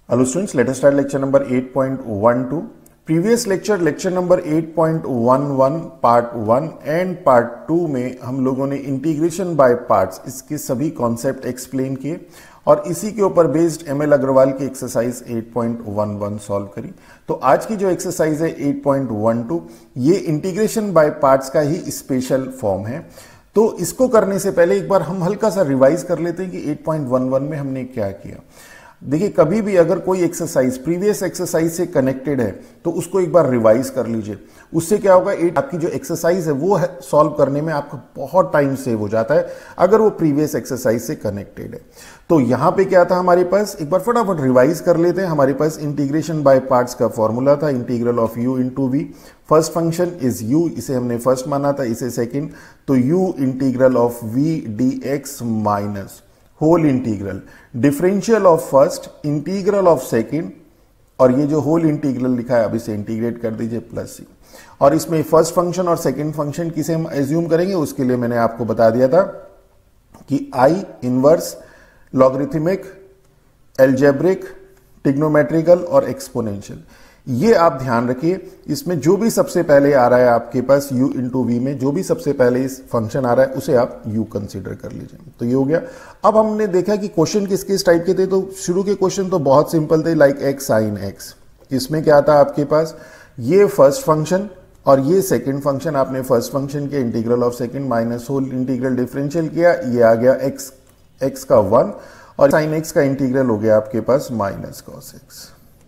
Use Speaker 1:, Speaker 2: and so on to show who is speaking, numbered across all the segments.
Speaker 1: Hello students, let us start lecture number 8.12. Previous lecture number 8.11 part 1 and part 2 में हम लोगों ने integration by parts इसके सभी कॉन्सेप्ट एक्सप्लेन किए और इसी के ऊपर बेस्ड एमएल अग्रवाल की एक्सरसाइज 8.11 सॉल्व करी। तो आज की जो एक्सरसाइज है 8.12 ये इंटीग्रेशन बाय पार्ट्स का ही स्पेशल फॉर्म है। तो इसको करने से पहले एक बार हम हल्का सा रिवाइज कर लेते हैं कि 8.11 में हमने क्या किया। देखिए, कभी भी अगर कोई एक्सरसाइज प्रीवियस एक्सरसाइज से कनेक्टेड है तो उसको एक बार रिवाइज कर लीजिए। उससे क्या होगा, आपकी जो एक्सरसाइज है वो सॉल्व करने में आपका बहुत टाइम सेव हो जाता है अगर वो प्रीवियस एक्सरसाइज से कनेक्टेड है। तो यहां पे क्या था हमारे पास, एक बार फटाफट रिवाइज कर लेते हैं। हमारे पास इंटीग्रेशन बाय पार्ट्स का फॉर्मूला था integral of u into v. First function is u, इसे हमने फर्स्ट माना था, इसे सेकेंड। तो u integral of v dx minus whole integral differential of first integral of second, और ये जो होल इंटीग्रल लिखा है अब इसे इंटीग्रेट कर दीजिए प्लस सी। और इसमें फर्स्ट फंक्शन और सेकेंड फंक्शन किसे हम एज्यूम करेंगे, उसके लिए मैंने आपको बता दिया था कि आई इनवर्स, लॉगरिथमिक, एल्जेब्रिक, ट्रिग्नोमेट्रिकल और एक्सपोनेंशियल। ये आप ध्यान रखिए, इसमें जो भी सबसे पहले आ रहा है आपके पास u इंटू वी में जो भी सबसे पहले इस फंक्शन आ रहा है उसे आप u कंसीडर कर लीजिए। तो ये हो गया। अब हमने देखा कि क्वेश्चन किस किस टाइप के थे। तो शुरू के क्वेश्चन तो बहुत सिंपल थे, लाइक x साइन x। इसमें क्या था आपके पास, ये फर्स्ट फंक्शन और ये सेकेंड फंक्शन, आपने फर्स्ट फंक्शन के integral of second minus whole integral differential किया, ये आ गया x का 1 और साइन x का इंटीग्रल हो गया आपके पास माइनस कॉस x।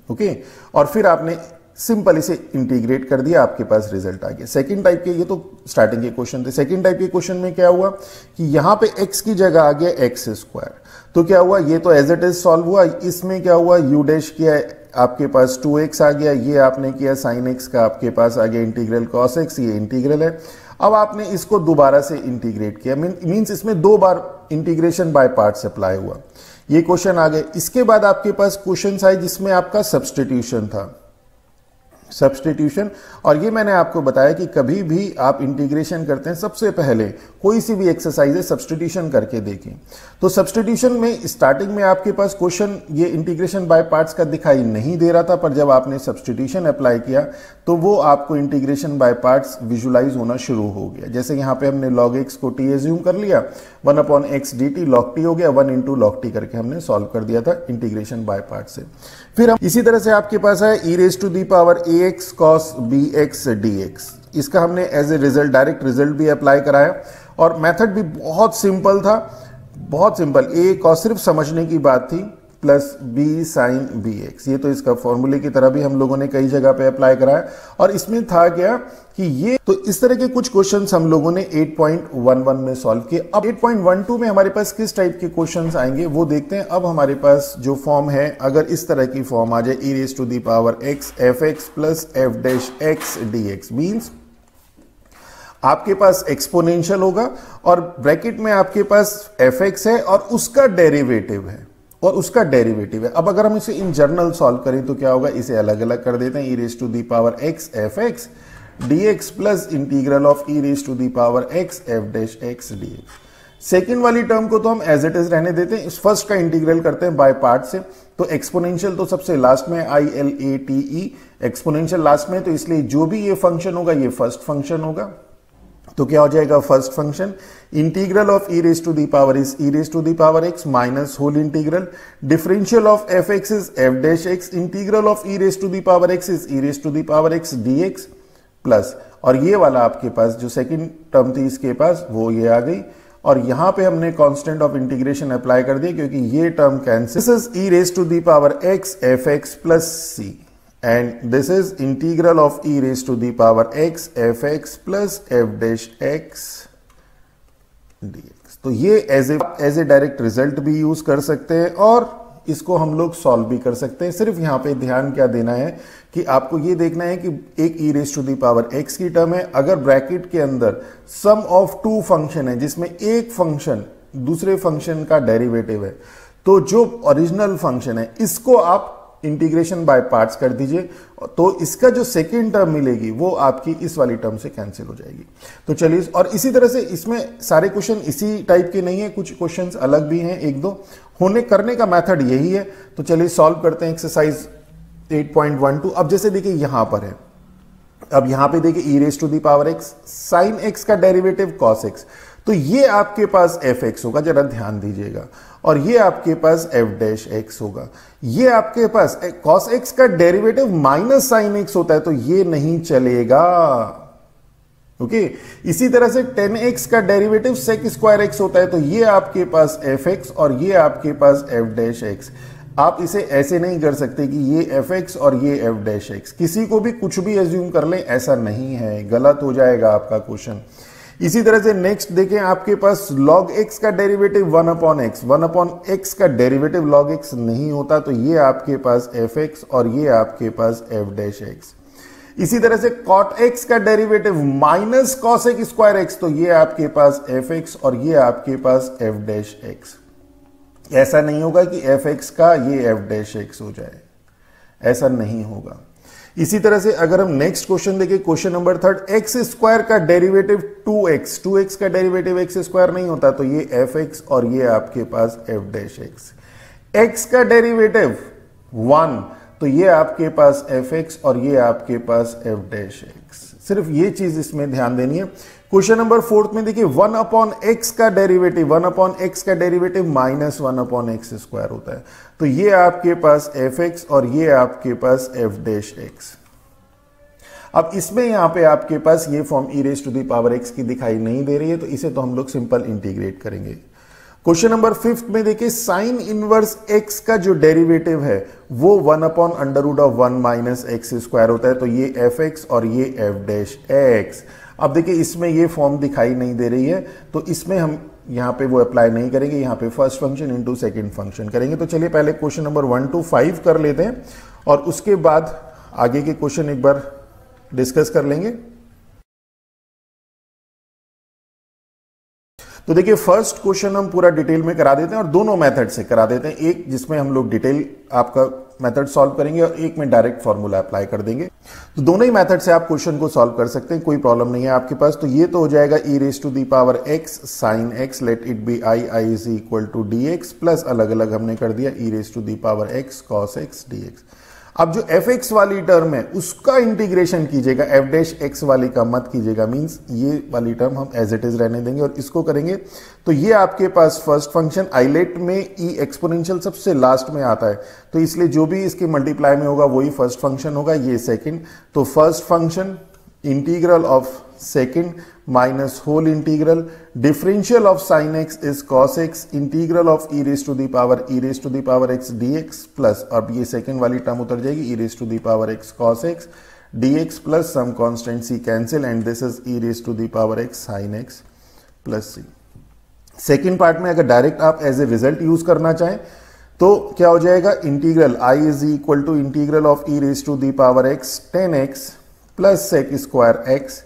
Speaker 1: ओके, और फिर आपने सिंपल इसे इंटीग्रेट कर दिया, आपके पास रिजल्ट आ गया। सेकंड टाइप के, ये तो स्टार्टिंग के क्वेश्चन थे। सेकंड टाइप के क्वेश्चन में क्या हुआ कि यहां पे x की जगह आ गया x स्क्वायर। तो क्या हुआ, ये तो एज इट इज सॉल्व हुआ। इसमें क्या हुआ, u डैश किया, आपके पास 2x आ गया, ये आपने किया साइन x का, आपके पास आ गया इंटीग्रल cos x, ये इंटीग्रल है। अब आपने इसको दोबारा से इंटीग्रेट किया, मीन्स इसमें दो बार इंटीग्रेशन बाय पार्ट्स अप्लाई हुआ। ये क्वेश्चन आ गए। इसके बाद आपके पास क्वेश्चन आए जिसमें आपका सब्स्टिट्यूशन था, सब्स्टिट्यूशन। और ये मैंने आपको बताया कि कभी भी आप इंटीग्रेशन करते हैं सबसे पहले कोई सी भी एक्सरसाइज है सब्स्टिट्यूशन करके देखें। तो सब्स्टिट्यूशन में स्टार्टिंग में आपके पास क्वेश्चन ये इंटीग्रेशन बाय पार्ट्स का दिखाई नहीं दे रहा था, पर जब आपने सब्स्टिट्यूशन अप्लाई किया तो वो आपको इंटीग्रेशन बाय पार्ट्स विजुलाइज होना शुरू हो गया। जैसे यहाँ पे हमने log x को t एज्यूम कर लिया, 1/x dt log t हो गया, 1 into log t करके हमने सॉल्व कर दिया था इंटीग्रेशन बाय पार्ट से। फिर हम इसी तरह से आपके पास है e raised to the power ax cos bx dx। इसका हमने as a result direct result भी अप्लाई कराया और मेथड भी बहुत सिंपल था, बहुत सिंपल। a cos सिर्फ समझने की बात थी प्लस b साइन bx, ये तो इसका फॉर्मूले की तरह भी हम लोगों ने कई जगह पे अप्लाई कराया। और इसमें था क्या कि ये तो इस तरह के कुछ क्वेश्चंस हम लोगों ने 8.11 में सॉल्व किए। अब 8.12 में हमारे पास किस टाइप के क्वेश्चंस आएंगे वो देखते हैं। अब हमारे पास जो फॉर्म है, अगर इस तरह की फॉर्म आ जाए e raised to the power x fx plus f dash x dx, means आपके पास एक्सपोनेंशियल होगा और ब्रैकेट में आपके पास fx है और उसका डेरिवेटिव है, और उसका डेरिवेटिव है। अब अगर हम इसे इन जनरल सॉल्व करें तो क्या होगा, इसे अलग अलग कर देते हैं, e raised to the power x fx dx plus integral of e raised to the power x f dash x dx। Second वाली टर्म को तो हम एज इट इज रहने देते हैं, इस फर्स्ट का इंटीग्रल करते हैं बाय पार्ट से। तो एक्सपोनेंशियल तो सबसे लास्ट में i l a t e, exponential last में, तो इसलिए जो भी ये फंक्शन होगा ये फर्स्ट फंक्शन होगा। तो क्या हो जाएगा, first function integral of e raised to the power is e raised to the power x minus whole integral differential of fx is f dash x, integral of e raised to the power x is e raised to the power x dx plus, और ये वाला आपके पास जो second term थी इसके पास वो ये आ गई, और यहां पे हमने कांस्टेंट ऑफ इंटीग्रेशन अप्लाई कर दिया क्योंकि ये term cancel. This is e raised to the power x fx plus c and this is integral of e raised to the power x fx plus f dash x dx। तो ये as a direct result भी use कर सकते हैं और इसको हम लोग सॉल्व भी कर सकते हैं। सिर्फ यहाँ पे ध्यान क्या देना है कि आपको ये देखना है कि एक e raised to the power x की टर्म है, अगर ब्रैकेट के अंदर सम ऑफ टू फंक्शन है जिसमें एक फंक्शन दूसरे फंक्शन का डेरिवेटिव है, तो जो ओरिजिनल फंक्शन है इसको आप इंटीग्रेशन बाय पार्ट्स कर दीजिए तो इसका जो सेकेंड टर्म मिलेगी वो आपकी इस वाली टर्म से कैंसिल हो जाएगी। तो चलिए, और इसी तरह से इसमें सारे क्वेश्चन इसी टाइप के नहीं है, कुछ क्वेश्चंस अलग भी हैं, एक दो होने करने का मेथड यही है। तो चलिए सॉल्व करते हैं एक्सरसाइज 8.12। अब जैसे देखिए यहां पर है, अब यहां पे देखिए e raise to the power x, sine x का डेरिवेटिव cos x, तो ये आपके पास fx होगा, जरा ध्यान दीजिएगा, और ये आपके पास f डैश x होगा। ये आपके पास cos x का डेरिवेटिव माइनस साइन x होता है, तो ये नहीं चलेगा। ओके, इसी तरह से 10x का डेरिवेटिव sec स्क्वायर x होता है, तो ये आपके पास fx और ये आपके पास f डैश x। आप इसे ऐसे नहीं कर सकते कि ये fx और ये f डैश x, किसी को भी कुछ भी एज्यूम कर लें, ऐसा नहीं है, गलत हो जाएगा आपका क्वेश्चन। इसी तरह से नेक्स्ट देखें, आपके पास log x का derivative 1 upon x, 1 upon x का डेरिवेटिव log x नहीं होता, तो ये आपके पास fx और ये आपके पास f डैश x। इसी तरह से cot x का derivative minus cosec square x, तो ये आपके पास fx और ये आपके पास f डैश x। ऐसा नहीं होगा कि fx का ये f डैश x हो जाए, ऐसा नहीं होगा। इसी तरह से अगर हम नेक्स्ट क्वेश्चन देखें, क्वेश्चन नंबर 3, एक्स स्क्वायर का डेरिवेटिव 2x, 2x का डेरिवेटिव एक्स स्क्वायर नहीं होता, तो ये fx और ये आपके पास f डैश x। x का डेरिवेटिव 1, तो ये आपके पास fx और ये आपके पास f डैश x। सिर्फ ये चीज इसमें ध्यान देनी है। क्वेश्चन नंबर 4 में देखिए 1 अपॉन x का डेरिवेटिव, 1 अपॉन x का derivative minus 1 upon x square होता है, तो ये आपके पास fx और ये आपके पास f डैश x। अब इसमें यहां पे आपके पास ये form e raise to the power x की दिखाई नहीं दे रही है, तो इसे तो हम लोग सिंपल इंटीग्रेट करेंगे। क्वेश्चन नंबर 5 में देखिए साइन इनवर्स x का जो डेरिवेटिव है वो 1 upon under root of 1 minus x square होता है, तो ये fx और ये f डैश x। अब देखिए इसमें ये फॉर्म दिखाई नहीं दे रही है, तो इसमें हम यहाँ पे वो अप्लाई नहीं करेंगे, यहाँ पे first function into second function करेंगे। तो चलिए पहले क्वेश्चन नंबर 1 to 5 कर लेते हैं और उसके बाद आगे के क्वेश्चन एक बार डिस्कस कर लेंगे। तो देखिए फर्स्ट क्वेश्चन हम पूरा डिटेल में करा देते हैं और दोनों मेथड से करा देते हैं, एक जिसमें हम लोग डिटेल आपका मेथड सॉल्व करेंगे और एक में डायरेक्ट फॉर्मूला अप्लाई कर देंगे। तो दोनों ही मेथड से आप क्वेश्चन को सॉल्व कर सकते हैं, कोई प्रॉब्लम नहीं है आपके पास। तो ये तो हो जाएगा e raise to the power x sine x, let it be i is equal to dx, plus अलग अलग हमने कर दिया e raise to the power x cos x dx। अब जो fx वाली टर्म है उसका इंटीग्रेशन कीजिएगा, f डैश x वाली का मत कीजिएगा, मींस ये वाली टर्म हम एज इट इज रहने देंगे और इसको करेंगे। तो ये आपके पास फर्स्ट फंक्शन, आइलेट में e एक्सपोनेंशियल सबसे लास्ट में आता है, तो इसलिए जो भी इसके मल्टीप्लाई में होगा वही फर्स्ट फंक्शन होगा, ये सेकंड। तो first function integral of second minus whole integral differential of sine x is cos x integral of e raise to the power x dx, plus अब ये सेकंड वाली टर्म उतर जाएगी e raise to the power x cos x dx plus some constant c cancel and this is e raise to the power x sin x plus c। Second part में अगर direct आप as a result use करना चाहें तो क्या हो जाएगा, integral i is equal to integral of e raise to the power x 10x plus sec square x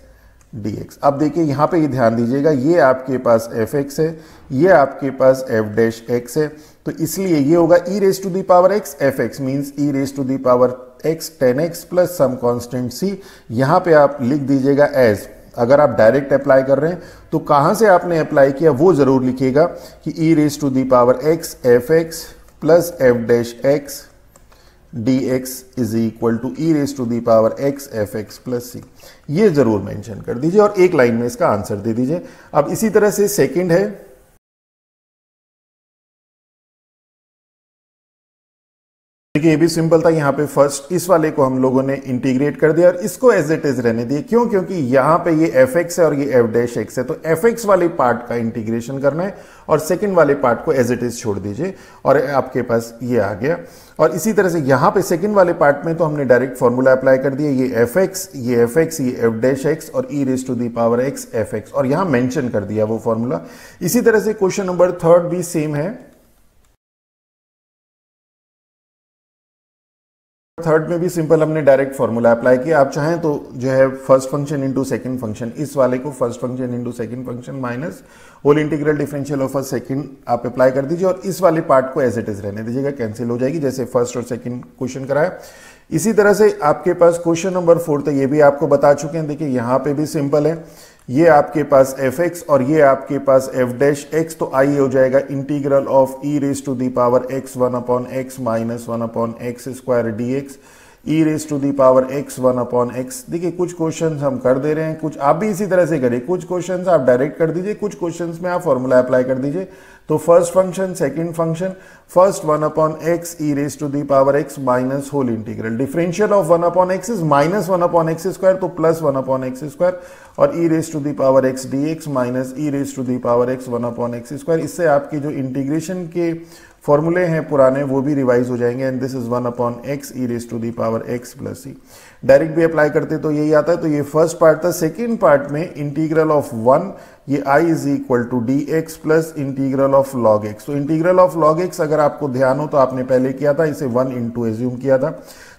Speaker 1: dx। अब देखिए यहां पे ये ध्यान दीजिएगा, ये आपके पास fx है, ये आपके पास f डैश x है, तो इसलिए ये होगा e raise to the power x fx means e raise to the power x 10x plus some constant c। यहां पे आप लिख दीजिएगा एज, अगर आप डायरेक्ट अप्लाई कर रहे हैं तो कहां से आपने अप्लाई किया वो जरूर लिखिएगा कि e raise to the power x fx plus f dash x dx is equal to e raise to the power x fx plus c, ये जरूर मेंशन कर दीजिए और एक लाइन में इसका आंसर दे दीजिए। अब इसी तरह से सेकंड है, देखिए ये भी सिंपल था, यहाँ पे फर्स्ट इस वाले को हम लोगों ने इंटीग्रेट कर दिया और इसको एज इट इज रहने दिए, क्यों, क्योंकि यहाँ पे ये fx है और ये f डैश x है, तो fx वाले पार्ट का इंटीग्रेशन करना है और सेकंड वाले पार्ट को एज इट इज छोड़ दीजिए और आपके पास ये आ गया। और इसी तरह से यहाँ पे सेकंड वाले पार्ट में तो हमने डायरेक्ट फॉर्मूला अप्लाई कर दिया, ये fx, ये f डैश x और e raise to the power x fx, और यहाँ मेंशन कर दिया वो फॉर्मूला। इसी तरह से क्वेश्चन नंबर 3 भी सेम है, थर्ड में भी सिंपल हमने डायरेक्ट फॉर्मूला अप्लाई किया। आप चाहें तो जो है first function into second function, इस वाले को first function into second function minus whole integral differential of first second आप अप्लाई कर दीजिए और इस वाले पार्ट को एज इट इज रहने दीजिएगा, कैंसिल हो जाएगी जैसे फर्स्ट और सेकंड क्वेश्चन कराया। इसी तरह से आपके पास क्वेश्चन नंबर 4 ये भी आपको बता चुके हैं। देखिए यहाँ पे भी सिंपल है, ये आपके पास fx और ये आपके पास f डैश x, तो आई हो जाएगा integral of e raise to the power x 1 upon x minus 1 upon x square dx e raise to the power x 1 upon x। देखिए कुछ क्वेश्चंस हम कर दे रहे हैं, कुछ आप भी इसी तरह से करिए, कुछ क्वेश्चंस आप डायरेक्ट कर दीजिए, कुछ क्वेश्चंस में आप फॉर्मूला अप्लाई कर दीजिए। तो first function second function, first 1 upon x e raise to the power x minus whole integral differential of 1 upon x is minus 1 upon x square, तो प्लस 1 अपॉन x स्क्वायर और e raise to the power x dx minus e raise to the power x 1 upon x square. इससे आपकी जो integration के फॉर्मूले हैं पुराने वो भी रिवाइज हो जाएंगे and this is 1 upon x e raise to the power x plus c। Direct भी अप्लाई करते तो यही आता है। तो ये फर्स्ट पार्ट था। सेकेंड पार्ट में इंटीग्रल ऑफ 1 ये i is equal to d x plus integral of log x. तो इंटीग्रल ऑफ लॉग एक्स अगर आपको ध्यान हो तो आपने पहले किया था, इसे 1 इंटू एज्यूम किया था,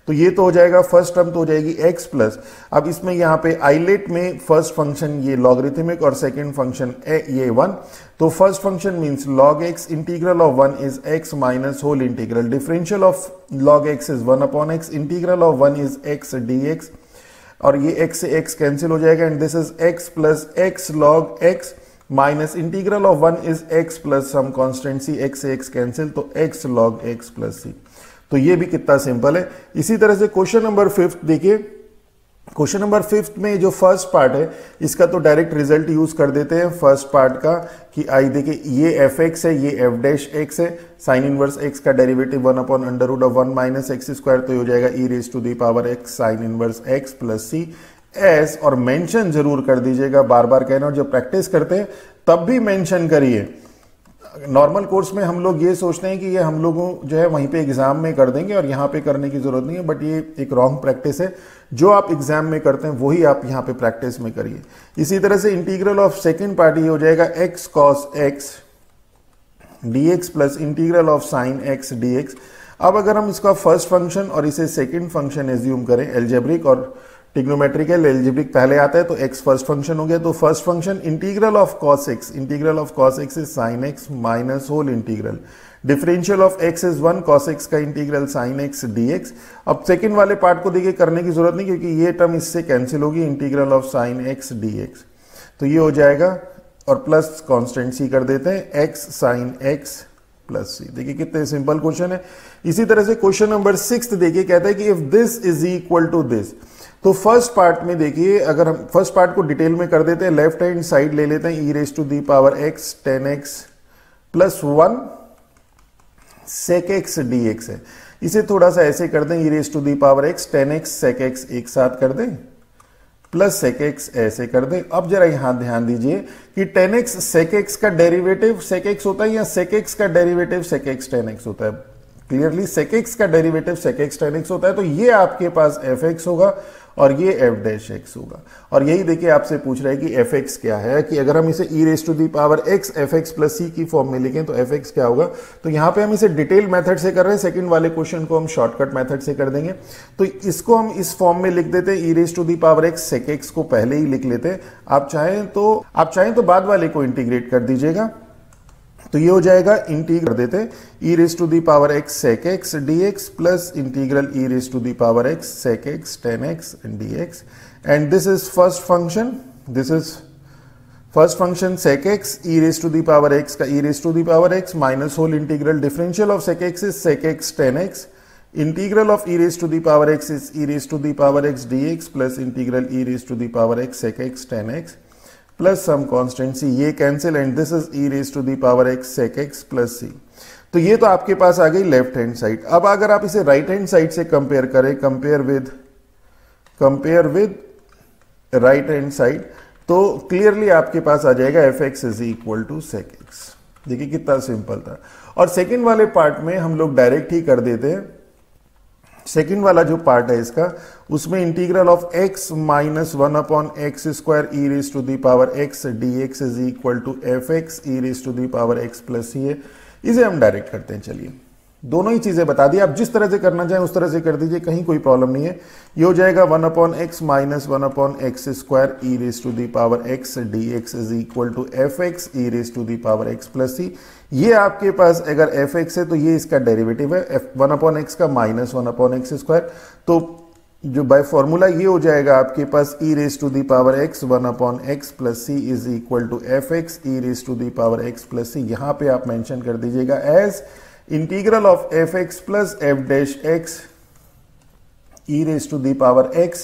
Speaker 1: तो ये तो हो जाएगा फर्स्ट टर्म तो हो जाएगी x प्लस, अब इसमें यहाँ पे आइलेट में फर्स्ट फंक्शन ये लॉगरिथमिक और सेकंड फंक्शन ये 1, तो first function means log x, integral of 1 is x minus whole integral differential of log x is 1 upon x, integral of 1 is x dx और ये x से x cancel हो जाएगा and this is x plus x log x minus integral of 1 is x plus some constant c, x से x cancel तो x log x plus c। तो ये भी कितना सिंपल है। इसी तरह से क्वेश्चन नंबर 5 देखिए, क्वेश्चन नंबर 5 में जो फर्स्ट पार्ट है इसका तो डायरेक्ट रिजल्ट यूज कर देते हैं फर्स्ट पार्ट का कि आई देखिए ये fx है, ये f डैश x है, साइन इनवर्स x का derivative 1 upon under root of 1 minus x square, तो हो जाएगा e raise to the power x sine inverse x plus c एस, और मेंशन जरूर कर दीजिएगा, बार बार कहना, और जब प्रैक्टिस करते हैं तब भी मेंशन करिए। नॉर्मल कोर्स में हम लोग ये सोचते हैं कि ये हम लोगों जो है वहीं पे एग्जाम में कर देंगे और यहाँ पे करने की जरूरत नहीं है, बट ये एक रॉन्ग प्रैक्टिस है। जो आप एग्जाम में करते हैं वही आप यहाँ पे प्रैक्टिस में करिए। इसी तरह से इंटीग्रल ऑफ सेकंड पार्ट ये हो जाएगा x cos x dx plus integral of sine x dx। अब अगर हम इसका फर्स्ट फंक्शन और इसे सेकेंड फंक्शन एज्यूम करें, एल्जेब्रिक और ट्रिग्नोमेट्रिकल, एल्जेब्रिक पहले आता है तो x फर्स्ट फंक्शन हो गया, तो first function integral of cos x, integral of cos x is sin x minus whole integral differential of x is 1 cos x का इंटीग्रल sin x dx। अब second वाले पार्ट को देखिए करने की जरूरत नहीं क्योंकि ये टर्म इससे कैंसिल होगी, integral of sin x dx, तो ये हो जाएगा और प्लस कांस्टेंट c कर देते हैं x sin x plus c। देखिए कितने सिंपल क्वेश्चन है। इसी तरह से क्वेश्चन नंबर 6 देखिए, कहता है कि if this is equal to this, तो फर्स्ट पार्ट में देखिए अगर हम फर्स्ट पार्ट को डिटेल में कर देते हैं, लेफ्ट हैंड साइड ले लेते हैं, e raise to the power x 10x plus 1 sec x dx है, इसे थोड़ा सा ऐसे कर दें, e raise to the power x 10x sec x एक साथ कर दें प्लस sec x ऐसे कर दें। अब जरा यहां ध्यान दीजिए कि 10x sec x का डेरिवेटिव sec x होता है या sec x का डेरिवेटिव sec x 10x होता है। क्लियरली sec x का डेरिवेटिव sec x 10x होता है, तो ये आपके पास fx होगा और ये f डैश x होगा। और यही देखिए आपसे पूछ रहा है कि fx क्या है, कि अगर हम इसे e raise to the power x fx plus c की फॉर्म में लिखें तो fx क्या होगा। तो यहाँ पे हम इसे डिटेल मेथड से कर रहे हैं, सेकंड वाले क्वेश्चन को हम शॉर्टकट मेथड से कर देंगे। तो इसको हम इस फॉर्म में लिख देते हैं, e raise to the power x sec x को पहले ही लिख लेते हैं। आप चाहें तो बाद वाले को इंटीग्रेट कर दीजिएगा, तो ये हो जाएगा इंटीग्रल कर देते हैं e raise to the power x sec x dx plus integral e raise to the power x sec x 10x dx, and this is first function, this is first function sec x e raise to the power x का e raise to the power x minus whole integral differential of sec x is sec x 10x, integral of e raise to the power x is e raise to the power x dx plus integral e raise to the power x sec x 10x plus some constant c, ये cancel and this is e raise to the power x sec x plus c। तो ये तो आपके पास आ गई left hand side. अब अगर आप इसे राइट हैंड साइड से कंपेयर करें, compare with right hand side, तो क्लियरली आपके पास आ जाएगा fx is equal to sec x। देखिए कितना सिंपल था। और सेकंड वाले पार्ट में हम लोग डायरेक्ट ही कर देते हैं, सेकेंड वाला जो पार्ट है इसका, उसमें integral of x minus 1 upon x square e raise to the power x dx is equal to fx e raise to the power x plus c है। इसे हम डायरेक्ट करते हैं। चलिए दोनों ही चीजें बता दी, आप जिस तरह से करना चाहें उस तरह से कर दीजिए, कहीं कोई प्रॉब्लम नहीं है। ये हो जाएगा 1/x minus 1/x square e raise to the power x dx is equal to fx e raise to the power x plus c. ये आपके पास अगर fx है तो ये इसका डेरिवेटिव है 1/x का माइनस 1/x स्क्वायर, तो जो बाय फॉर्मूला ये हो जाएगा आपके पास e raise to the power x 1/x plus c is equal to fx e raise to the power x plus c. यहां पे आप मेंशन कर दीजिएगा as integral of fx plus f dash x e raise to the power x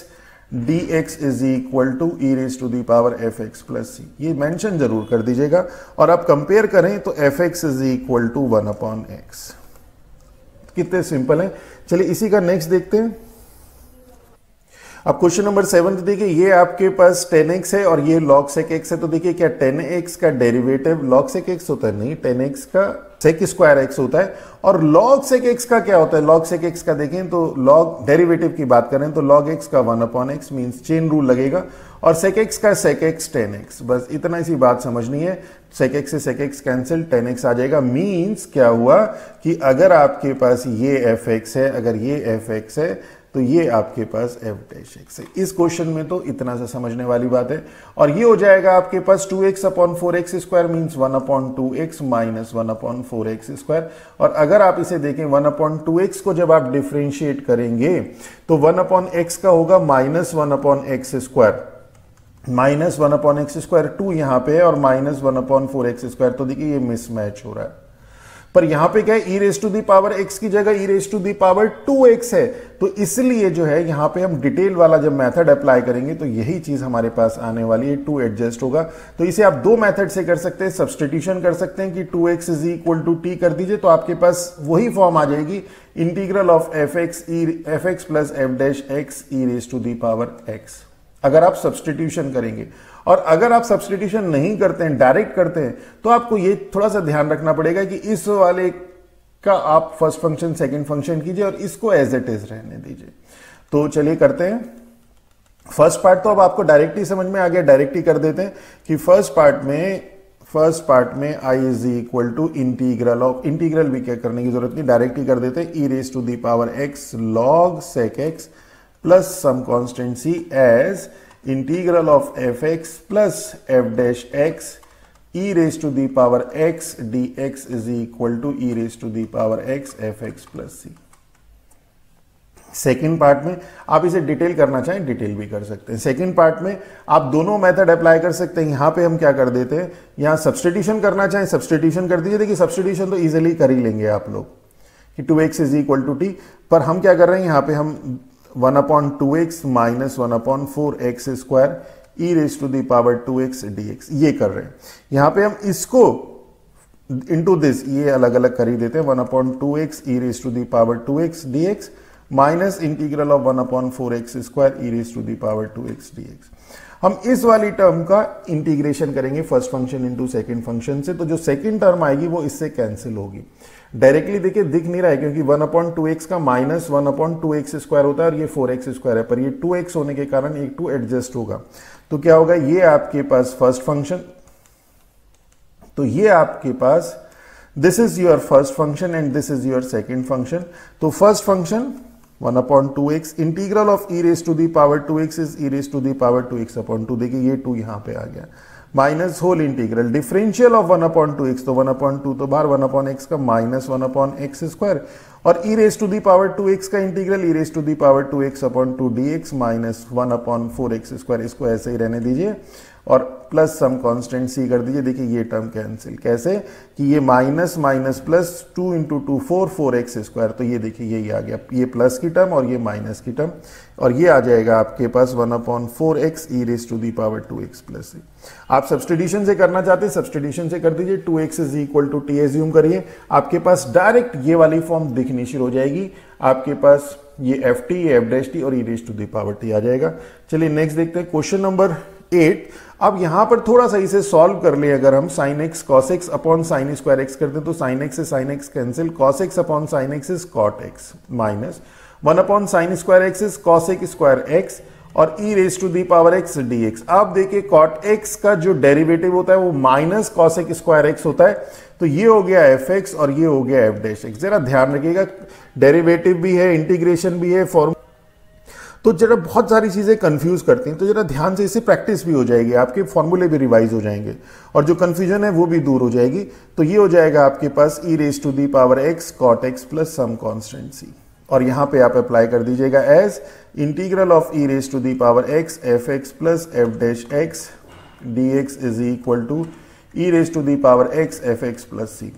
Speaker 1: dx is equal to e raise to the power fx plus c. ये mention जरूर कर दीजिएगा और आप कंपेयर करें तो fx is equal to 1/x। कितने simple है। चलिए इसी का नेक्स्ट देखते हैं। अब क्वेश्चन नंबर 7 देखिए, ये आपके पास 10x है और ये log sec x है, तो देखिए क्या 10x का डेरिवेटिव log sec x होता है? नहीं, 10x का sec स्क्वायर x होता है। और log sec x का क्या होता है? log sec x का देखें तो log डेरिवेटिव की बात करें तो log x का 1/x मींस चेन रूल लगेगा, और sec x का sec x 10x। बस इतना सी बात समझनी है। sec x से sec x कैंसिल, 10x आ जाएगा। मींस क्या हुआ कि अगर आपके पास ये fx है, अगर ये fx है तो ये आपके पास f डैश x है। इस क्वेश्चन में तो इतना सा समझने वाली बात है। और ये हो जाएगा आपके पास 2x/4x square means 1/2x minus 1/4x square. और अगर आप इसे देखें 1/2x को जब आप डिफरेंशिएट करेंगे तो 1/x का होगा minus 1/x square, minus 1/x square 2 यहां पे है और माइनस 1/4x स्क्वायर, तो देखिए ये मिसमैच हो रहा है। पर यहां पे क्या है, e raise to the power x की जगह e raise to the power 2x है, तो इसलिए जो है यहां पे हम डिटेल वाला जब मेथड अप्लाई करेंगे तो यही चीज हमारे पास आने वाली है, 2 एडजस्ट होगा। तो इसे आप दो मेथड से कर सकते हैं, सब्सटीट्यूशन कर सकते हैं कि 2x is equal to t कर दीजिए, तो आपके पास वही फॉर्म आ जाएगी, integral of fx plus f dash x e raise to the power x, अगर आप सब्सटीट्यूशन करेंगे। और अगर आप सब्सटीट्यूशन नहीं करते हैं, डायरेक्ट करते हैं, तो आपको ये थोड़ा सा ध्यान रखना पड़ेगा कि इस वाले का आप फर्स्ट फंक्शन सेकंड फंक्शन कीजिए और इसको एज इट इज रहने दीजिए। तो चलिए करते हैं। फर्स्ट पार्ट तो अब आपको डायरेक्ट ही समझ में आ गया, डायरेक्ट ही कर देते हैं कि फर्स्ट पार्ट में i is equal to integral of, integral भी क्या करने की जरूरत नहीं, डायरेक्ट ही कर देते हैं, e raise to the power x log sec x plus some constant c as integral of fx plus f dash x e raise to the power x dx is equal to e raise to the power x fx plus c। Second part में आप इसे detail करना चाहें detail भी कर सकते हैं। Second part में आप दोनों मेथड अप्लाई कर सकते हैं। यहां पे हम क्या कर देते हैं, यहां सब्सटीट्यूशन करना चाहें सब्सटीट्यूशन कर दीजिए। देखिए सब्सटीट्यूशन तो इजीली कर ही लेंगे आप लोग कि 2x is equal to t, पर हम क्या कर रहे हैं, यहां पे हम 1/2x minus 1/4x square e raise to the power 2x dx ये कर रहे हैं। यहां पे हम इसको इंटू दिस ये अलग अलग कर ही देते हैं, 1/2x e raise to the power 2x dx minus integral of 1/4x square e raise to the power 2x dx। हम इस वाली टर्म का इंटीग्रेशन करेंगे first function into second function से, तो जो सेकेंड टर्म आएगी वो इससे कैंसिल होगी। डायरेक्टली देखिए दिख नहीं रहा है क्योंकि 1/2x का माइनस 1/2x स्क्वायर होता है और ये 4x स्क्वायर है, पर ये 2x होने के कारण एक 2 एडजस्ट होगा। तो क्या होगा, ये आपके पास फर्स्ट फंक्शन, तो ये आपके पास this is your first function and this is your second function. तो first function 1/2x integral of e raise to the power 2x is e raise to the power 2x/2। देखिए ये 2 यहां पे आ गया, minus whole integral differential of 1/2x, तो 1/2 तो बाहर 1/x का माइनस 1/x स्क्वायर और e raise to the power 2x का integral e raise to the power 2x/2 dx minus 1/4x square, इसको ऐसे ही रहने दीजिए और प्लस सम कांस्टेंट c कर दीजिए। देखिए ये टर्म कैंसिल, कैसे कि ये minus minus plus 2 into 2 4x square, तो ये देखिए यही आ गया, ये प्लस की टर्म और ये माइनस की टर्म, और ये आ जाएगा आपके पास 1/4x e raise to the power 2x plus c। आप सब्सटीट्यूशन से करना चाहते हैं सब्सटीट्यूशन से कर दीजिए, 2x is equal to t assume करिए, आपके पास डायरेक्ट ये वाली फॉर्म दिखनी शुरू हो जाएगी। आपके पास ये ft f डैश t और e raise to the power t आ जाएगा। चलिए नेक्स्ट देखते हैं क्वेश्चन नंबर 8। अब यहां पर थोड़ा सा इसे सॉल्व कर ले, अगर हम sin x cos x upon sin square x करते हैं तो sin x से sin x cancel, cos x upon sin x is cot x minus 1/sin square x is cos x square x और e raise to the power x dx। अब देखिए cot x का जो derivative होता है वो minus cos x square x होता है, तो ये हो गया एफ एक्स और ये हो गया एफ डैश एक्स। जरा ध्यान रखिएगा, डेरिवेटिव भी है, इंटीग्रेशन भी है, फॉर्म, तो जरा बहुत सारी चीजें कंफ्यूज करती हैं, तो जरा ध्यान से इसे प्रैक्टिस भी हो जाएगी, आपके फॉर्मूले भी रिवाइज हो जाएंगे और जो कंफ्यूजन है वो भी दूर हो जाएगी। तो ये हो जाएगा आपके पास e raise to the power x cot x plus some constant c, और यहां पे आप अप्लाई कर दीजिएगा as integral of e raise to the power x f x plus f dash x d x is equal to e raise to the power x f x plus c.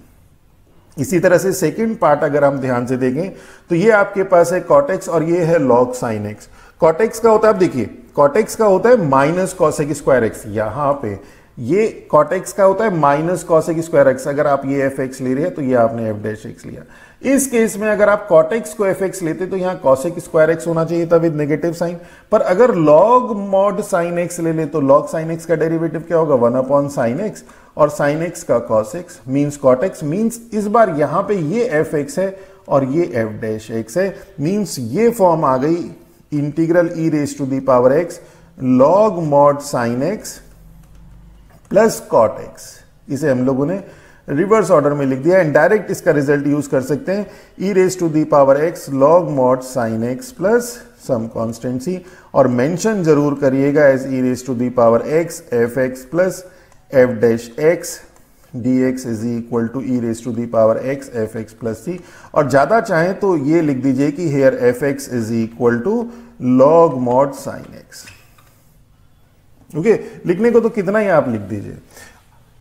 Speaker 1: इसी तरह से second part अगर हम ध्यान से देखें तो ये आपके पास है cot x और ये है log sin x। cot x का होता है, आप देखिए cot x का होता है माइनस cosec स्क्वायर एक्स, यहां पे ये cot x का होता है माइनस cosec स्क्वायर एक्स। अगर आप ये एफ एक्स ले रहे हैं तो ये आपने एफ डैश एक्स लिया। इस केस में अगर आप cot x को एफ एक्स लेते तो यहां cosec स्क्वायर एक्स होना चाहिए था विद नेगेटिव साइन, पर अगर log mod sin x ले ले तो log sin x का डेरिवेटिव क्या होगा 1 अपॉन sin x और sin x का cos x means cot x, means इस बार यहां पे ये एफ एक्स है और ये एफ डैश एक्स है, मीन्स ये फॉर्म आ गई integral e raise to the power x log mod sin x plus cot x। इसे हम लोगों ने रिवर्स ऑर्डर में लिख दिया एंड डायरेक्ट इसका रिजल्ट यूज कर सकते हैं e raise to the power x log mod sin x plus some constant c, और मेंशन जरूर करिएगा as e raise to the power x f x plus f dash x d x is equal to e raise to the power x f x plus c, और ज्यादा चाहें तो ये लिख दीजिए कि here f x is equal to log mod sine x. Okay, लिखने को तो कितना ही आप लिख दीजिए,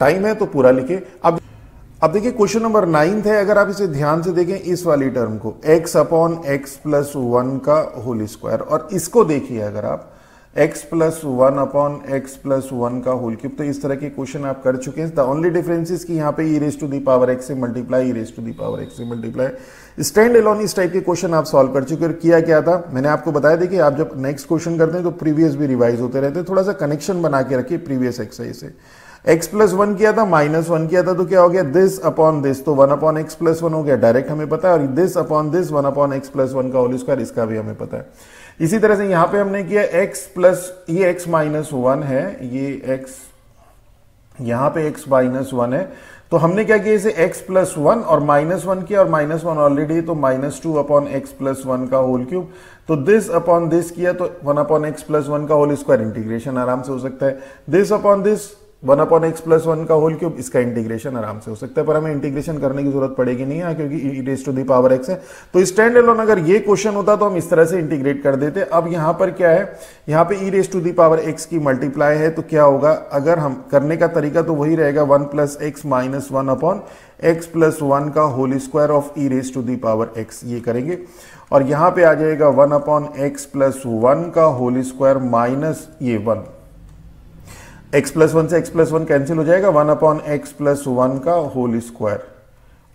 Speaker 1: टाइम है तो पूरा लिखे। अब देखिए क्वेश्चन नंबर 9 है, अगर आप इसे ध्यान से देखें इस वाली टर्म को x अपॉन एक्स प्लस 1 का होल स्क्वायर, और इसको देखिए अगर आप x plus 1 upon x plus 1 का होल क्यूब, तो इस तरह के क्वेश्चन आप कर चुके हैं। द ओनली डिफरेंस इज कि यहाँ पे e raise to the power x से multiply, e raise to the power x से मल्टीप्लाई। स्टैंड एलोन इस टाइप के क्वेश्चन आप सॉल्व कर चुके हैं। किया क्या था मैंने आपको बताया, देखिए आप जब नेक्स्ट क्वेश्चन करते हैं तो प्रीवियस भी रिवाइज होते रहते हैं, थोड़ा सा कनेक्शन बना के रखिए प्रीवियस एक्सरसाइज से। x प्लस 1 किया था, माइनस 1 किया था, तो क्या हो गया दिस अपॉन दिस, तो 1 अपॉन एक्स प्लस 1 हो गया, डायरेक्ट हमें पता है, और this upon this 1 upon x plus 1 का होल स्क्वायर, इसका भी हमें पता है। इसी तरह से यहां पे हमने किया x प्लस, ये x माइनस 1 है, ये x यहां पे x माइनस 1 है, तो हमने क्या किया इसे x प्लस 1 और माइनस 1 किया, और माइनस 1 ऑलरेडी, तो माइनस 2 अपॉन एक्स प्लस 1 का होल क्यूब, तो दिस अपॉन दिस किया तो 1 अपॉन एक्स प्लस 1 का होल स्क्वायर, इंटीग्रेशन आराम से हो सकता है। This upon this 1 upon x plus 1 का होल क्यूब, इसका इंटीग्रेशन आराम से हो सकता है, पर हमें इंटीग्रेशन करने की जरूरत पड़ेगी नहीं है क्योंकि e raise to the power x है। तो स्टैंड एलोन अगर ये क्वेश्चन होता तो हम इस तरह से इंटीग्रेट कर देते। अब यहां पर क्या है, यहां पे e raise to the power x की मल्टीप्लाई है, तो क्या होगा, अगर हम करने का तरीका तो वही रहेगा 1 plus x minus 1 upon x plus 1 का whole square of e raise to the power x, ये करेंगे, और यहां पे आ जाएगा 1 अपॉन एक्स प्लस 1 का होल स्क्वायर माइनस ये 1, x प्लस 1 से x प्लस 1 कैंसिल हो जाएगा, 1 अपॉन एक्स प्लस 1 का whole square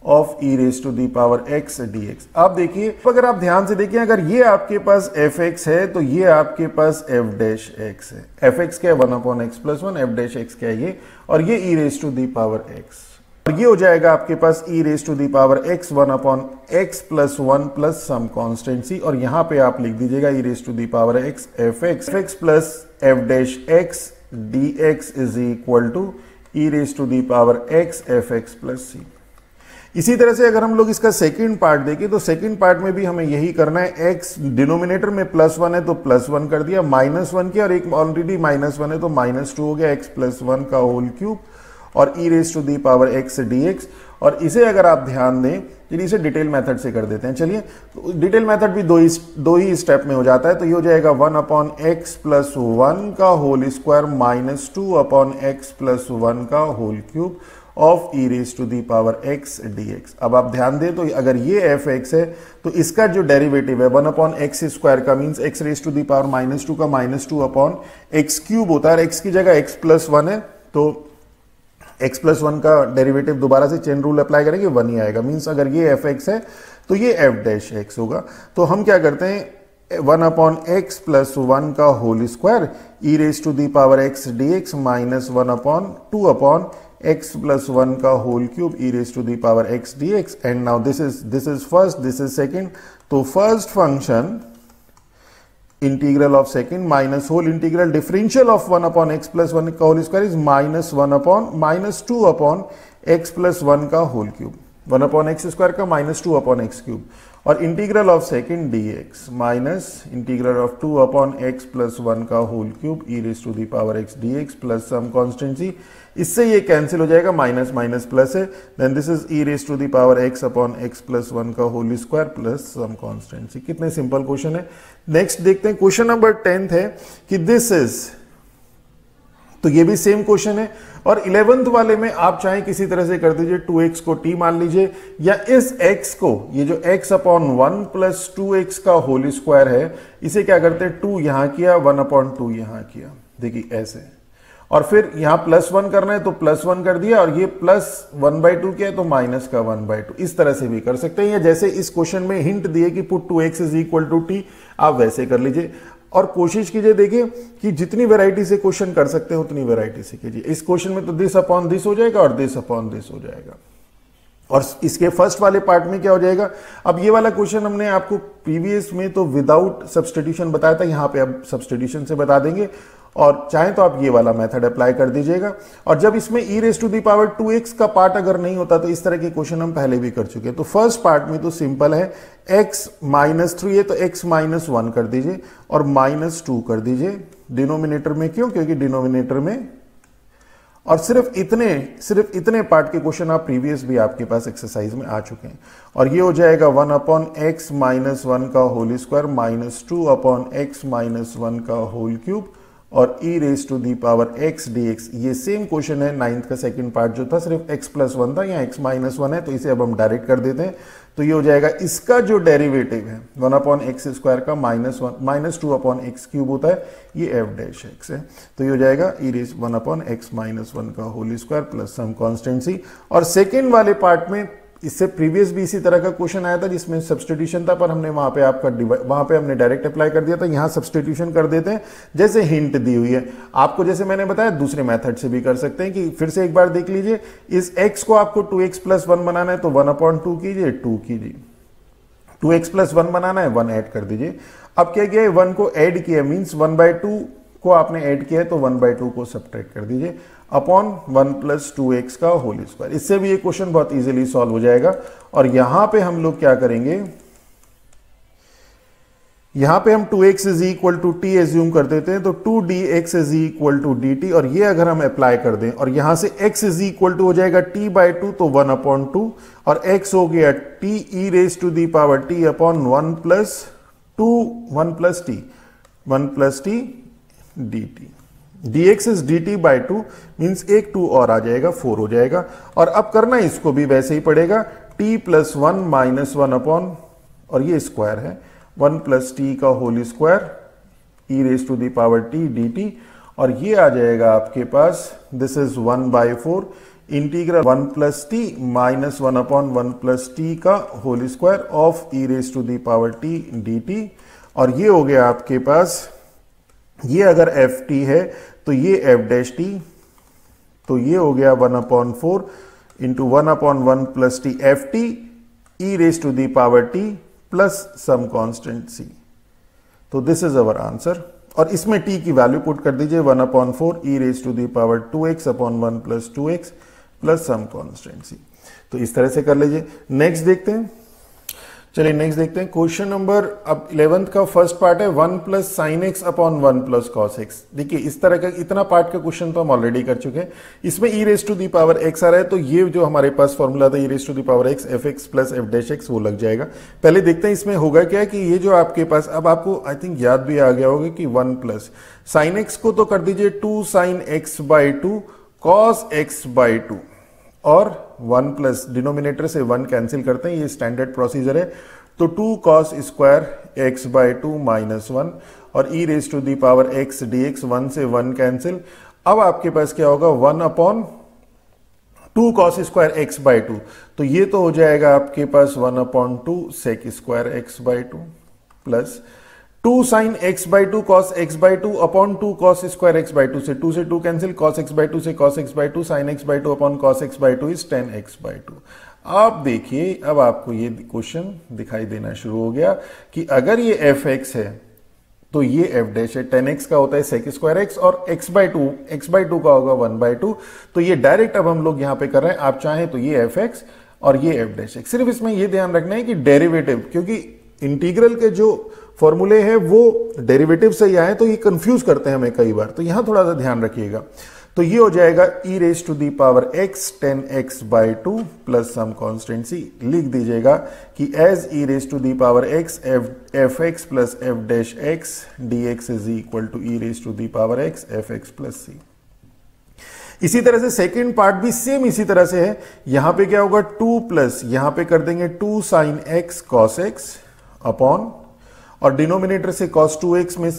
Speaker 1: of e raise to the power x dx। अब देखिए, अगर आप ध्यान से देखिए, अगर ये आपके पास एफ एक्स है तो ये आपके पास एफ डैश एक्स है। एफ एक्स क्या है 1 upon x plus 1, f dash x क्या है ये, और ये e raise to the power x, और ये हो जाएगा आपके पास e raise to the power x 1 upon x plus 1 plus some constituency, और यहां पे आप लिख दीजिएगा e raise to the power x f x plus f dash x dx is equal to e raise to the power x f x plus c. इसी तरह से अगर हम लोग इसका सेकंड पार्ट देखें तो सेकंड पार्ट में भी हमें यही करना है। x डिनोमिनेटर में प्लस 1 है तो प्लस 1 कर दिया, माइनस 1 किया, और एक ऑलरेडी माइनस 1 है तो माइनस 2 हो गया, x प्लस 1 का होल क्यूब और e raise to the power x dx। और इसे अगर आप ध्यान दें, चलिए इसे डिटेल मेथड से कर देते हैं। चलिए तो डिटेल मेथड भी दो ही स्टेप में हो जाता है, तो ये हो जाएगा 1 अपॉन एक्स प्लस 1 का whole square minus 2 upon x plus 1 का whole cube of e raise to the power x dx। अब आप ध्यान दें तो अगर ये एफ एक्स है तो इसका जो डेरिवेटिव है 1 अपॉन एक्स स्क्वायर का, means x raise to the power minus 2 का माइनस 2 अपॉन एक्स क्यूब होता है, एक्स की जगह एक्स प्लस 1 है तो x प्लस 1 का डेरिवेटिव दोबारा से चेन रूल अप्लाई करेंगे 1 ही आएगा, मीन्स अगर ये एफ एक्स है तो ये एफ डैश एक्स होगा। तो हम क्या करते हैं 1 अपॉन एक्स प्लस 1 का whole square e raise to the power x dx minus 1 upon 2 upon x plus 1 का whole cube e raise to the power x dx। And now this is first, this is second. तो first function integral of second minus whole integral differential of 1 upon x plus 1 का whole square is -2 upon x plus 1 का whole cube, 1 upon x square का -2 upon x cube, और integral of second dx minus integral of 2 upon x plus 1 का whole cube e raise to the power x dx plus some constancy, इससे ये cancel हो जाएगा, minus minus plus है, then this is e raise to the power x upon x plus 1 का whole square plus some constancy. कितने simple question है। Next देखते हैं, क्वेश्चन नंबर 10 है कि दिस इज, तो ये भी सेम क्वेश्चन है, और 11th वाले में आप चाहें किसी तरह से कर दीजिए, 2x को t मान लीजिए, या इस x को, ये जो x अपॉन 1 प्लस 2x का होल स्क्वायर है, इसे क्या करते हैं, 2 यहां किया, 1 अपॉन 2 यहां किया, देखिए ऐसे, और फिर यहां प्लस 1 करना है तो प्लस 1 कर दिया, और ये प्लस 1/2 किया तो माइनस का 1/2, इस तरह से भी कर सकते हैं, या जैसे इस क्वेश्चन में हिंट दिए कि put 2x is equal to t, आप वैसे कर लीजिए, और कोशिश कीजिए, देखिए कि जितनी वैरायटी से क्वेश्चन कर सकते हैं उतनी वैरायटी से कीजिए। इस क्वेश्चन में तो दिस अपॉन दिस हो जाएगा और दिस अपॉन दिस हो जाएगा, और इसके फर्स्ट वाले पार्ट में क्या हो जाएगा, अब ये वाला क्वेश्चन हमने आपको प्रीवियस में तो विदाउट सब्स्टिट्यूशन बताया था, यहां पे अब सब्स्टिट्यूशन से बता देंगे, और चाहे तो आप ये वाला मेथड अप्लाई कर दीजिएगा। और जब इसमें e raise to the power 2x का पार्ट अगर नहीं होता तो इस तरह के क्वेश्चन हम पहले भी कर चुके हैं। तो फर्स्ट पार्ट में तो सिंपल है, x -3 है तो x -1 कर दीजिए और -2 कर दीजिए डिनोमिनेटर में, क्यों, क्योंकि डिनोमिनेटर में, और सिर्फ इतने पार्ट के क्वेश्चन आप प्रीवियस भी आपके पास एक्सरसाइज में आ चुके हैं, और ये हो जाएगा 1 अपॉन x -1 का होल स्क्वायर -2 अपॉन x -1 का होल क्यूब, और e raise to the power x dx। ये सेम क्वेश्चन है 9th का सेकंड पार्ट जो था, सिर्फ x प्लस 1 था, यहाँ x -1 है, तो इसे अब हम डायरेक्ट कर देते हैं, तो ये हो जाएगा, इसका जो डेरिवेटिव है 1 अपॉन एक्स स्क्वायर का -2 अपॉन एक्स क्यूब होता है, ये f डैश x है, तो ये हो जाएगा e रेज 1 अपॉन x -1 का whole square plus some constituency. और सेकेंड वाले पार्ट में इससे प्रीवियस भी इसी तरह का क्वेश्चन आया था जिसमें सब्स्टिट्यूशन था, पर हमने वहां पे हमने डायरेक्ट अप्लाई कर दिया था, यहां सब्स्टिट्यूशन कर देते हैं जैसे हिंट दी हुई है आपको, जैसे मैंने बताया दूसरे मेथड से भी कर सकते हैं, कि फिर से एक बार देख लीजिए, इस x को आपको 2x प्लस 1 बनाना है तो 1 अपॉन 2 कीजिए, 2 कीजिए, 2x प्लस 1 बनाना है 1 ऐड कर दीजिए। अब क्या किया है, 1 को ऐड किया, मीन्स 1/2 को आपने ऐड किया है तो 1/2 को सब्ट्रैक्ट कर दीजिए अपॉन 1 प्लस 2x का होल स्क्वायर। इससे भी ये क्वेश्चन बहुत इजीली सॉल्व हो जाएगा। और यहां पे हम लोग क्या करेंगे, यहां पे हम 2x is equal to t assume कर देते हैं, तो 2dx is equal to dt, और ये अगर हम अप्लाई कर दें और यहां से x इज इक्वल टू हो जाएगा t/2, तो 1 अपॉन 2, और x हो गया t e raise to the power t upon 1 plus t dt। dx is dt/2 means एक 2 और आ जाएगा, 4 हो जाएगा। और अब करना इसको भी वैसे ही पड़ेगा, t प्लस 1 माइनस 1 अपॉन, और ये स्क्वायर है, 1 प्लस टी का whole square e raise to the power t dt, और ये आ जाएगा आपके पास, this is 1/4 integral 1 plus t minus 1 upon 1 plus t का whole square of e raise to the power t dt। और ये हो गया आपके पास, ये अगर एफ टी है तो ये एफ डैश टी, तो ये हो गया 1/4 into 1/1 plus t f t e raise to the power t plus some constant c. तो दिस इज अवर आंसर। और इसमें टी की वैल्यू पुट कर दीजिए 1/4 e raise to the power 2x upon 1 plus 2x plus some constant c. तो इस तरह से कर लीजिए। नेक्स्ट देखते हैं, चलिए नेक्स्ट देखते हैं क्वेश्चन नंबर, अब 11th का फर्स्ट पार्ट है 1 plus sine x upon 1 plus cos x. देखिए इस तरह का इतना पार्ट का क्वेश्चन तो हम ऑलरेडी कर चुके हैं। इसमें e raise to the power x आ रहा है, तो ये जो हमारे पास फॉर्मूला था e raise to the power x f x plus f dash x, वो लग जाएगा। पहले देखते हैं इसमें होगा क्या कि ये जो आपके पास, अब आपको आई थिंक याद भी आ गया होगा कि 1 प्लस साइन एक्स को तो कर दीजिए 2 sine x by 2 cos x by 2, और 1 प्लस डिनोमिनेटर से 1 कैंसिल करते हैं, ये स्टैंडर्ड प्रोसीजर है। तो 2 cos square x by 2 minus 1, और e raise to the power x d x, 1 से 1 कैंसिल। अब आपके पास क्या होगा 1 upon 2 cos square x by 2, तो ये तो हो जाएगा आपके पास 1/2 sec square x by 2 plus 2 sine x by 2 cos x by 2 upon 2 cos square x by 2 से 2 कैंसिल, कॉस एक्स बाई 2 से cos x by 2, sine x by 2 upon cos x by 2 is 10 x by 2। आप देखिए अब आपको ये question दिखाई देना शुरू हो गया कि अगर ये एफ एक्स है तो ये एफ डैश है। 10x का होता है sec स्क्वायर x और x बाई टू का होगा 1/2। तो ये डायरेक्ट अब हम लोग यहां पे कर रहे हैं। आप चाहें तो ये fx और ये एफ डैश x। सिर्फ इसमें ये ध्यान रखना है कि डेरिवेटिव, क्योंकि इंटीग्रल के जो फॉर्मूले हैं वो डेरिवेटिव से ही आए तो ये कंफ्यूज करते हैं हमें कई बार, तो यहां थोड़ा सा ध्यान रखिएगा। तो ये हो जाएगा e raise to the power x 10x by 2 plus some constant c. लिख दीजिएगा कि as e raise to the power x f x plus f dash x d x is equal to e raise to the power x f x plus c. इसी तरह से second part भी same इसी तरह से है। यहां पे क्या होगा 2 प्लस यहां पे कर देंगे 2 sine x cos x upon, और डिनोमिनेटर से cos 2x में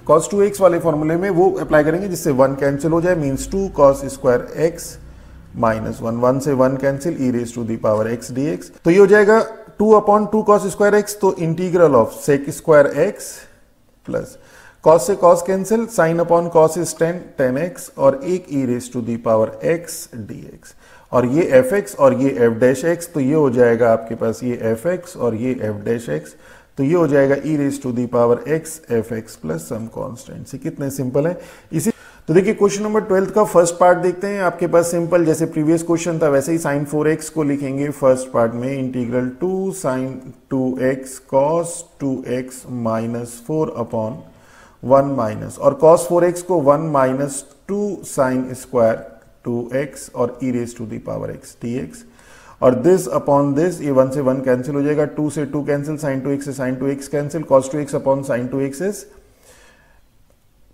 Speaker 1: cos 2x वाले फॉर्मूले में वो अप्लाई करेंगे जिससे 1 कैंसिल हो जाए, means 2 cos square x minus 1 से 1 cancel e raise to the power x dx। तो ये हो जाएगा 2 अपॉन 2 cos स्क्वायर x, तो integral of sec square x plus cos से cos cancel, sine upon cos is 10x और एक e raise to the power x dx। और ये fx और ये f डैश x, तो ये हो जाएगा आपके पास ये fx और ये f डैश x, तो ये हो जाएगा e raise to the power x f x plus some constant. कितने सिंपल है। इसी तो देखिए क्वेश्चन नंबर 12 का फर्स्ट पार्ट देखते हैं। आपके पास सिंपल जैसे प्रीवियस क्वेश्चन था वैसे ही साइन 4x को लिखेंगे फर्स्ट पार्ट में, integral 2 sine 2x cos 2x minus 4 upon 1 minus, और cos 4x को 1 माइनस 2 साइन स्क्वायर 2x और e raise to the power x dx, और दिस अपॉन दिस, ये 1 से 1 कैंसिल हो जाएगा, 2 से 2 कैंसिल, साइन 2x से sine 2x cancel, cos 2x upon sine 2x is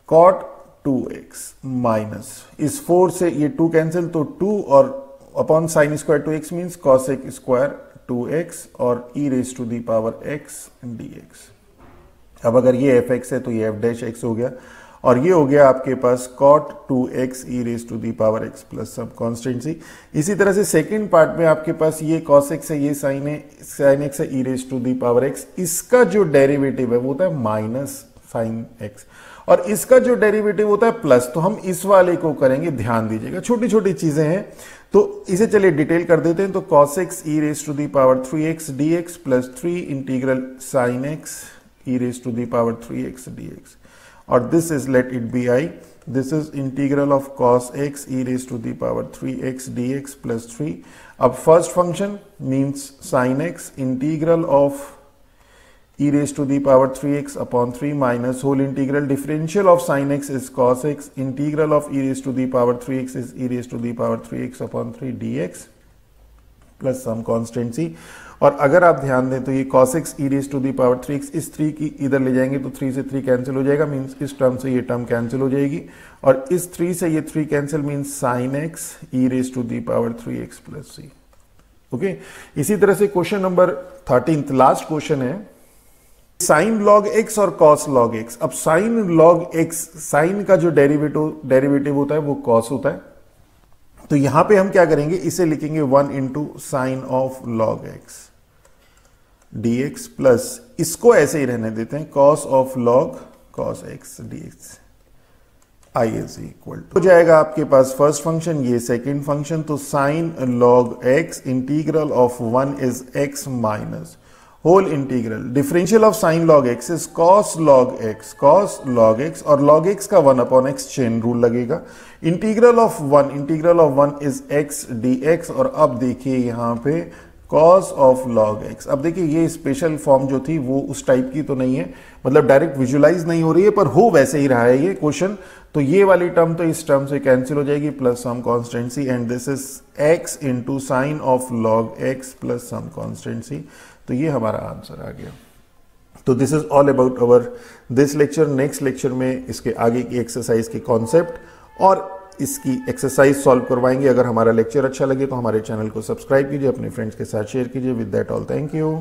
Speaker 1: cot 2x minus इस 4 से ये 2 कैंसिल, तो 2 और upon sine square 2x means cosec square 2x और e raise to the power x dx। अब अगर ये fx है तो ये f डैश x हो गया, और ये हो गया आपके पास cot 2x e raise to the power x plus some constancy. इसी तरह से सेकंड पार्ट में आपके पास ये cos x है, ये sin x है e raise to the power x, इसका जो डेरिवेटिव है वो होता है माइनस साइन x, और इसका जो डेरिवेटिव होता है प्लस। तो हम इस वाले को करेंगे, ध्यान दीजिएगा छोटी छोटी चीजें हैं, तो इसे चलिए डिटेल कर देते हैं। तो cos x e raise to the power 3x dx plus 3 integral sin x e raise to the power 3x dx, और this is let it be I, this is integral of cos x e raise to the power 3x dx plus 3। अब first function means sin x integral of e raise to the power 3x upon 3 minus whole integral differential of sin x is cos x integral of e raise to the power 3x is e raise to the power 3x upon 3 dx plus some constituency. और अगर आप ध्यान दें तो ये cos x e raise to the power 3x, इस 3 की इधर ले जाएंगे तो 3 से 3 कैंसिल हो जाएगा, मींस इस टर्म से ये टर्म कैंसिल हो जाएगी, और इस 3 से ये 3 cancel, means sin x e raise to the power 3x plus c। Okay, इसी तरह से क्वेश्चन नंबर 13 लास्ट क्वेश्चन है, साइन लॉग x और cos लॉग x। अब साइन लॉग x, साइन का जो डेरिवेटिव होता है वो cos होता है, तो यहां पे हम क्या करेंगे, इसे लिखेंगे 1 into sine of log x dx plus इसको ऐसे ही रहने देते हैं cos of log cos x dx I is equal to हो जाएगा आपके पास फर्स्ट फंक्शन, ये सेकेंड फंक्शन, तो sine log x integral of 1 is x minus whole integral differential of sine log x is cos log x, और log x का 1 upon x chain rule लगेगा, integral of 1 is x dx, और अब देखिए यहां पे cos of log x। अब देखिए ये स्पेशल फॉर्म जो थी वो उस टाइप की तो नहीं है, मतलब डायरेक्ट विजुलाइज नहीं हो रही है, पर हो वैसे ही रहा है ये क्वेश्चन। तो ये वाली टर्म तो इस टर्म से कैंसिल हो जाएगी, plus some constancy, and this is x into sine of log x plus some constancy. तो ये हमारा आंसर आ गया। तो this is all about our this lecture. Next lecture में इसके आगे की एक्सरसाइज के कॉन्सेप्ट और इसकी एक्सरसाइज सॉल्व करवाएंगे। अगर हमारा लेक्चर अच्छा लगे तो हमारे चैनल को सब्सक्राइब कीजिए, अपने फ्रेंड्स के साथ शेयर कीजिए। With that all, thank you.